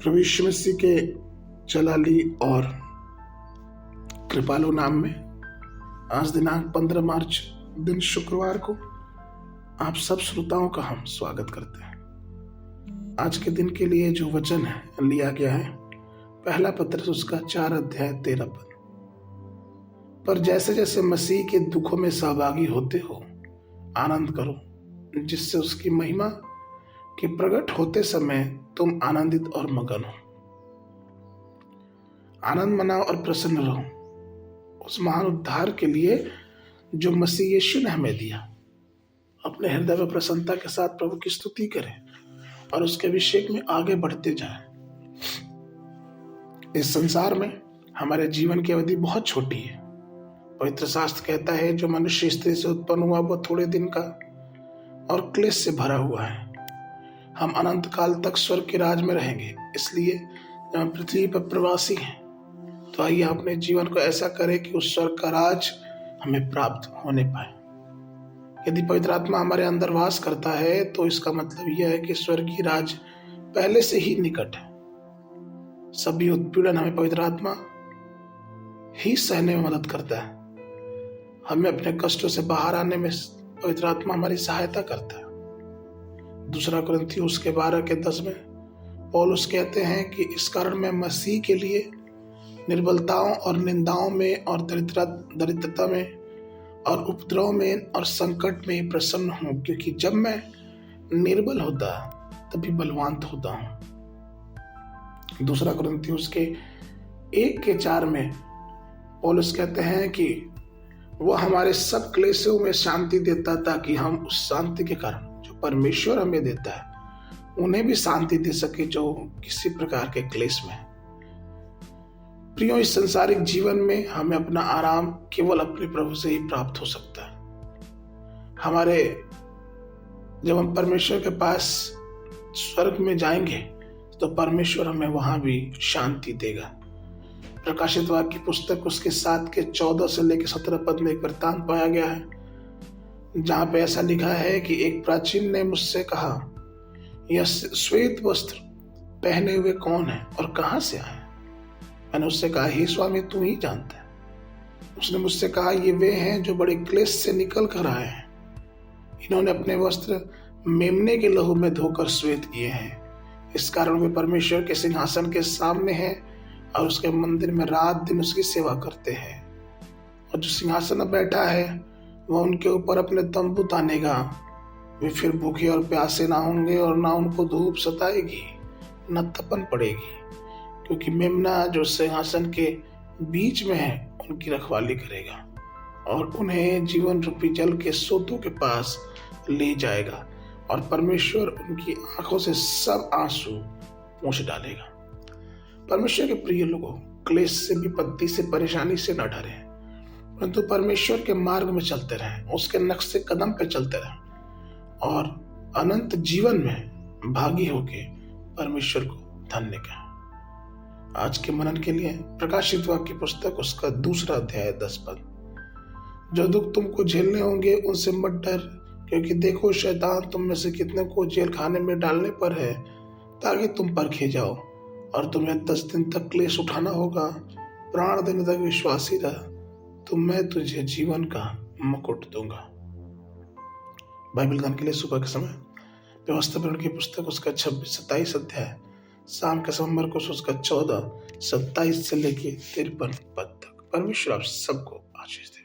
प्रभु यीशु मसीह के जलाली और कृपालु नाम में आज दिनांक 15 मार्च दिन शुक्रवार को आप सब श्रोताओं का हम स्वागत करते हैं। आज के दिन के लिए जो वचन है लिया गया है पहला पत्रस उसका 4 अध्याय 13 पद। पर जैसे जैसे मसीह के दुखों में सहभागी होते हो आनंद करो, जिससे उसकी महिमा के प्रकट होते समय तुम आनंदित और मगन हो। आनंद मनाओ और प्रसन्न रहो उस महान उद्धार के लिए जो मसीह यीशु ने हमें दिया। अपने हृदय में प्रसन्नता के साथ प्रभु की स्तुति करें और उसके अभिषेक में आगे बढ़ते जाएं। इस संसार में हमारे जीवन की अवधि बहुत छोटी है। पवित्र शास्त्र कहता है जो मनुष्य स्त्री से उत्पन्न हुआ वो थोड़े दिन का और क्लेश से भरा हुआ है। हम अनंत काल तक स्वर्ग के राज में रहेंगे। इसलिए जब हम पृथ्वी पर प्रवासी हैं तो आइए अपने जीवन को ऐसा करें कि उस स्वर्ग का राज हमें प्राप्त होने पाए। यदि पवित्र आत्मा हमारे अंदर वास करता है तो इसका मतलब यह है कि स्वर्गीय राज पहले से ही निकट है। सभी उत्पीड़न हमें पवित्र आत्मा ही सहने में मदद करता है। हमें अपने कष्टों से बाहर आने में पवित्र आत्मा हमारी सहायता करता है। दूसरा कुरिन्थियों उसके 12-10 में पौलुस कहते हैं कि इस कारण मैं मसीह के लिए निर्बलताओं और निंदाओं में और दरिद्रता में और उपद्रव में और संकट में प्रसन्न हूं, क्योंकि जब मैं निर्बल होता तभी बलवान होता हूं। दूसरा कुरिन्थियों उसके 1-4 में पौलुस कहते हैं कि वह हमारे सब क्लेशों में शांति देता ताकि हम उस शांति के कारण जो परमेश्वर हमें देता है उन्हें भी शांति दे सके जो किसी प्रकार के क्लेश में है। प्रियो, इस संसारिक जीवन में हमें अपना आराम केवल अपने प्रभु से ही प्राप्त हो सकता है। जब हम परमेश्वर के पास स्वर्ग में जाएंगे तो परमेश्वर हमें वहां भी शांति देगा। प्रकाशित वाक्य की पुस्तक उसके 7-14 से लेकर 17 पद में एक वृत्तांत पाया गया है जहां पे ऐसा लिखा है कि एक प्राचीन ने मुझसे कहा, यह श्वेत वस्त्र पहने हुए कौन है और कहां से आए? मैंने उससे कहा, हे स्वामी तू ही जानता है। उसने मुझसे कहा, ये वे हैं जो बड़े क्लेश से निकल कर आए हैं। इन्होंने अपने वस्त्र मेमने के लहू में धोकर श्वेत किए हैं। इस कारण वे परमेश्वर के सिंहासन के सामने हैं और उसके मंदिर में रात दिन उसकी सेवा करते हैं। और जो सिंहासन में बैठा है वह उनके ऊपर अपने तंबू तानेगा। वे फिर भूखे और प्यासे ना होंगे और ना उनको धूप सताएगी न तपन पड़ेगी, क्योंकि मेमना जो सिंहासन के बीच में है उनकी रखवाली करेगा और उन्हें जीवन रूपी जल के सोतों के पास ले जाएगा और परमेश्वर उनकी आंखों से सब आंसू पोंछ डालेगा। परमेश्वर के प्रिय लोगों, क्लेश से, विपत्ति से, परेशानी से न डरें, परंतु परमेश्वर के मार्ग में चलते रहें, उसके नक्शे कदम पे चलते रहें और अनंत जीवन में भागी होके परमेश्वर को धन्य करें। आज के मनन के लिए प्रकाशित वाक्य की पुस्तक उसका 2 अध्याय 10 पद। जो दुख तुमको झेलने होंगे उनसे मत डर, क्योंकि देखो शैतान तुम में से कितने को जेल खाने में डालने पर है ताकि तुम परखे जाओ, और तुम्हें 10 दिन तक क्लेश उठाना होगा। प्राण देने तक विश्वासी रह, तो मैं तुझे जीवन का मुकुट दूंगा। बाइबल दान के लिए सुबह के समय व्यवस्थापन की पुस्तक उसका 26-27 अध्याय, शाम के समय मरकुस उसका 14-27 से लेके 53 पद तक। परमेश्वर आप सबको आशीष दे।